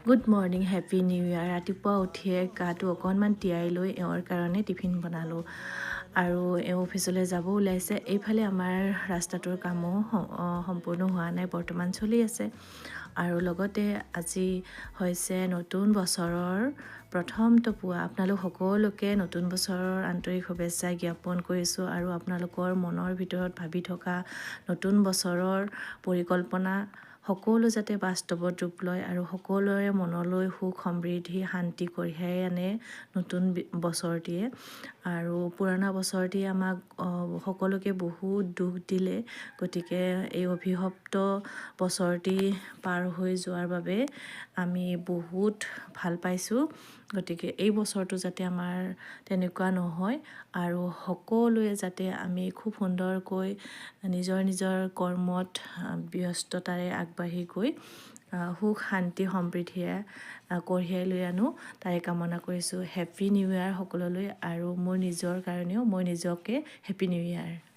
Good morning, happy new ইয়াৰ। ৰাতিপুৱা উঠিয়ে গাটো অকণমান তিয়াই লৈ এওঁৰ কাৰণে টিফিন বনালোঁ আৰু এওঁ অফিচলৈ যাব ওলাইছে। এইফালে আমাৰ ৰাস্তাটোৰ কামো সম্পূৰ্ণ হোৱা নাই, বৰ্তমান চলি আছে। আৰু লগতে আজি হৈছে নতুন বছৰৰ প্ৰথমটো পুৱা। আপোনালোক সকলোকে নতুন বছৰৰ আন্তৰিক শুভেচ্ছা জ্ঞাপন কৰিছোঁ আৰু আপোনালোকৰ মনৰ ভিতৰত ভাবি থকা নতুন বছৰৰ পৰিকল্পনা সকলো যাতে বাস্তৱত ৰূপ লয় আৰু সকলোৰে মনলৈ সুখ সমৃদ্ধি শান্তি কঢ়িয়াই আনে নতুন বছৰটিয়ে। আৰু পুৰণা বছৰটিয়ে আমাক সকলোকে বহুত দুখ দিলে, গতিকে এই অভিশপ্ত বছৰটি পাৰ হৈ যোৱাৰ বাবে আমি বহুত ভাল পাইছোঁ। গতিকে এই বছৰটো যাতে আমাৰ তেনেকুৱা নহয় আৰু সকলোৱে যাতে আমি খুব সুন্দৰকৈ নিজৰ নিজৰ কৰ্মত ব্যস্ততাৰে আগবাঢ়ি গৈ সুখ শান্তি সমৃদ্ধিৰে কঢ়িয়াই লৈ আনো, তাৰে কামনা কৰিছোঁ। হেপী নিউ ইয়াৰ সকলোলৈ। আৰু মোৰ নিজৰ কাৰণেও মই নিজকে হেপী নিউ ইয়াৰ।